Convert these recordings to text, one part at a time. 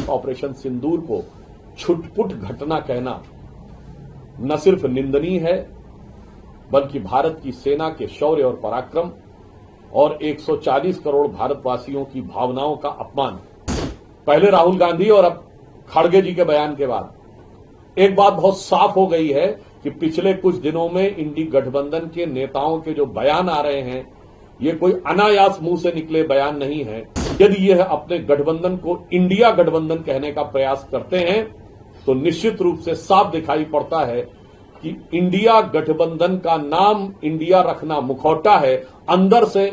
प्रतीक operation सिंदूर को छुटपुट घटना कहना न सिर्फ निंदनीय है, बल्कि भारत की सेना के शौर्य और पराक्रम और 140 करोड़ भारतवासियों की भावनाओं का अपमान। पहले राहुल गांधी और अब खड़गे जी के बयान के बाद एक बात बहुत साफ हो गई है कि पिछले कुछ दिनों में इंडी गठबंधन के नेताओं के जो बयान आ रहे हैं, ये कोई अनायास मुंह से निकले बयान नहीं है। यदि यह अपने गठबंधन को इंडिया गठबंधन कहने का प्रयास करते हैं तो निश्चित रूप से साफ दिखाई पड़ता है कि इंडिया गठबंधन का नाम इंडिया रखना मुखौटा है। अंदर से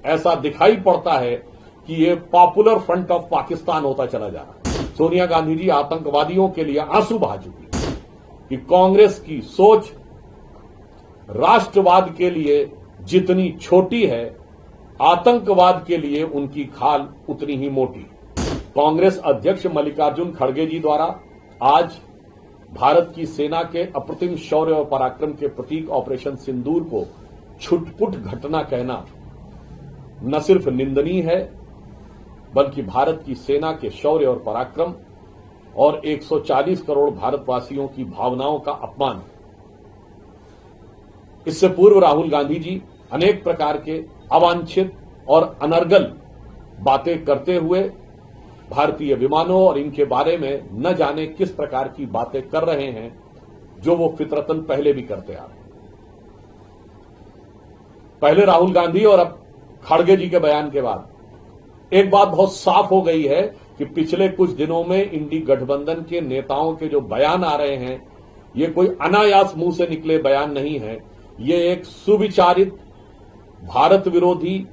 ऐसा दिखाई पड़ता है कि ये पॉपुलर फ्रंट ऑफ पाकिस्तान होता चला जा रहा है। सोनिया गांधी जी आतंकवादियों के लिए आंसू बहा चुकी है कि कांग्रेस की सोच राष्ट्रवाद के लिए जितनी छोटी है, आतंकवाद के लिए उनकी खाल उतनी ही मोटी। कांग्रेस अध्यक्ष मल्लिकार्जुन खड़गे जी द्वारा आज भारत की सेना के अप्रतिम शौर्य और पराक्रम के प्रतीक ऑपरेशन सिंदूर को छुटपुट घटना कहना न सिर्फ निंदनीय है, बल्कि भारत की सेना के शौर्य और पराक्रम और 140 करोड़ भारतवासियों की भावनाओं का अपमान। इससे पूर्व राहुल गांधी जी अनेक प्रकार के अवांछित और अनर्गल बातें करते हुए भारतीय विमानों और इनके बारे में न जाने किस प्रकार की बातें कर रहे हैं, जो वो फितरतन पहले भी करते आ रहे हैं। पहले राहुल गांधी और अब खड़गे जी के बयान के बाद एक बात बहुत साफ हो गई है कि पिछले कुछ दिनों में इंडी गठबंधन के नेताओं के जो बयान आ रहे हैं, ये कोई अनायास मुंह से निकले बयान नहीं है। ये एक सुविचारित, भारत विरोधी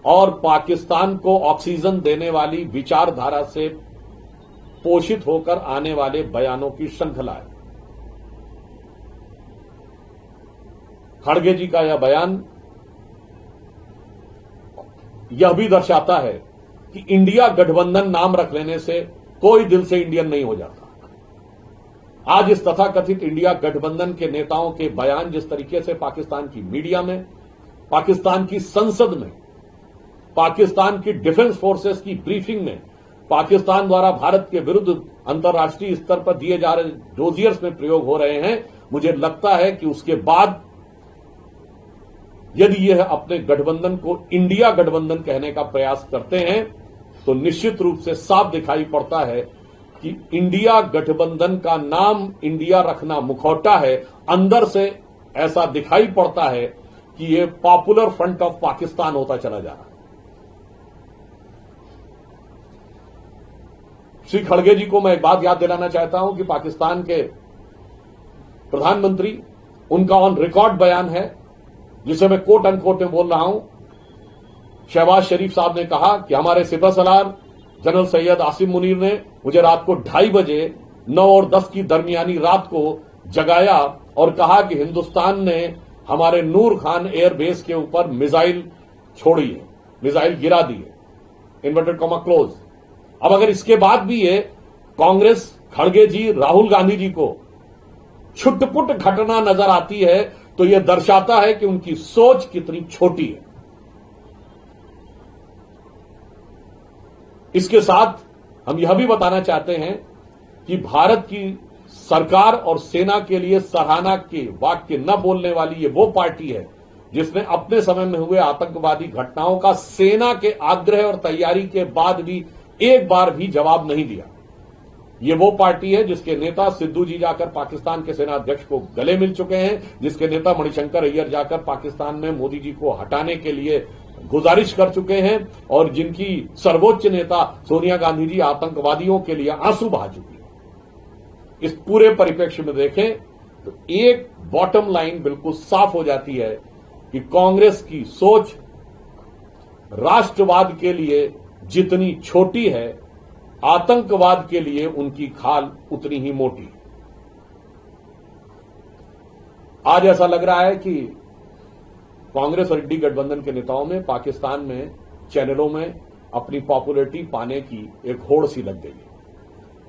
और पाकिस्तान को ऑक्सीजन देने वाली विचारधारा से पोषित होकर आने वाले बयानों की श्रृंखला है। खड़गे जी का यह बयान यह भी दर्शाता है कि इंडिया गठबंधन नाम रख लेने से कोई दिल से इंडियन नहीं हो जाता। आज इस तथाकथित इंडिया गठबंधन के नेताओं के बयान जिस तरीके से पाकिस्तान की मीडिया में, पाकिस्तान की संसद में, पाकिस्तान की डिफेंस फोर्सेस की ब्रीफिंग में, पाकिस्तान द्वारा भारत के विरुद्ध अंतर्राष्ट्रीय स्तर पर दिए जा रहे डोजियर्स में प्रयोग हो रहे हैं, मुझे लगता है कि उसके बाद यदि यह अपने गठबंधन को इंडिया गठबंधन कहने का प्रयास करते हैं तो निश्चित रूप से साफ दिखाई पड़ता है कि इंडिया गठबंधन का नाम इंडिया रखना मुखौटा है। अंदर से ऐसा दिखाई पड़ता है कि यह पॉपुलर फ्रंट ऑफ पाकिस्तान होता चला जा रहा है। श्री खड़गे जी को मैं एक बात याद दिलाना चाहता हूं कि पाकिस्तान के प्रधानमंत्री, उनका ऑन रिकॉर्ड बयान है, जिसे मैं कोट अनकोट में बोल रहा हूं। शहबाज शरीफ साहब ने कहा कि हमारे सिपह सलार जनरल सैयद आसिम मुनीर ने मुझे रात को 2:30 बजे 9 और 10 की दरमियानी रात को जगाया और कहा कि हिंदुस्तान ने हमारे नूर खान एयरबेस के ऊपर मिसाइल छोड़ी है, मिसाइल गिरा दी है, इन्वर्टेड कॉमा क्लोज। अब अगर इसके बाद भी ये कांग्रेस, खड़गे जी, राहुल गांधी जी को छुटपुट घटना नजर आती है तो यह दर्शाता है कि उनकी सोच कितनी छोटी है। इसके साथ हम यह भी बताना चाहते हैं कि भारत की सरकार और सेना के लिए सराहना के वाक्य न बोलने वाली ये वो पार्टी है जिसने अपने समय में हुए आतंकवादी घटनाओं का सेना के आग्रह और तैयारी के बाद भी एक बार भी जवाब नहीं दिया। ये वो पार्टी है जिसके नेता सिद्धू जी जाकर पाकिस्तान के सेना अध्यक्ष को गले मिल चुके हैं, जिसके नेता मणिशंकर अय्यर जाकर पाकिस्तान में मोदी जी को हटाने के लिए गुजारिश कर चुके हैं और जिनकी सर्वोच्च नेता सोनिया गांधी जी आतंकवादियों के लिए आंसू बहा चुकी है। इस पूरे परिप्रेक्ष्य में देखें तो एक बॉटम लाइन बिल्कुल साफ हो जाती है कि कांग्रेस की सोच राष्ट्रवाद के लिए जितनी छोटी है, आतंकवाद के लिए उनकी खाल उतनी ही मोटी। आज ऐसा लग रहा है कि कांग्रेस और इंडी गठबंधन के नेताओं में पाकिस्तान में चैनलों में अपनी पॉपुलैरिटी पाने की एक होड़ सी लग गई है।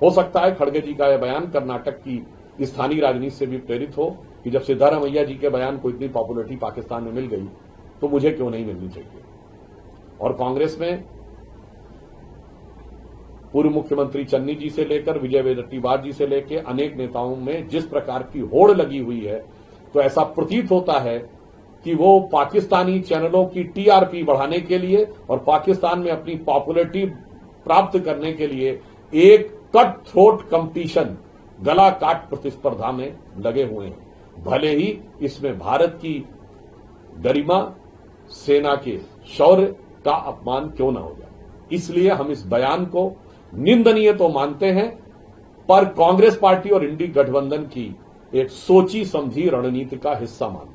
हो सकता है खड़गे जी का यह बयान कर्नाटक की स्थानीय राजनीति से भी प्रेरित हो कि जब सिद्धारमैया जी के बयान को इतनी पॉपुलैरिटी पाकिस्तान में मिल गई तो मुझे क्यों नहीं मिलनी चाहिए। और कांग्रेस में पूर्व मुख्यमंत्री चन्नी जी से लेकर विजय वडेट्टीवार जी से लेकर अनेक नेताओं में जिस प्रकार की होड़ लगी हुई है, तो ऐसा प्रतीत होता है कि वो पाकिस्तानी चैनलों की टीआरपी बढ़ाने के लिए और पाकिस्तान में अपनी पॉपुलैरिटी प्राप्त करने के लिए एक कट थ्रोट कंपटीशन, गला काट प्रतिस्पर्धा में लगे हुए हैं। भले ही इसमें भारत की गरिमा, सेना के शौर्य का अपमान क्यों न हो जाए। इसलिए हम इस बयान को निंदनीय तो मानते हैं, पर कांग्रेस पार्टी और इंडी गठबंधन की एक सोची समझी रणनीति का हिस्सा मानते हैं।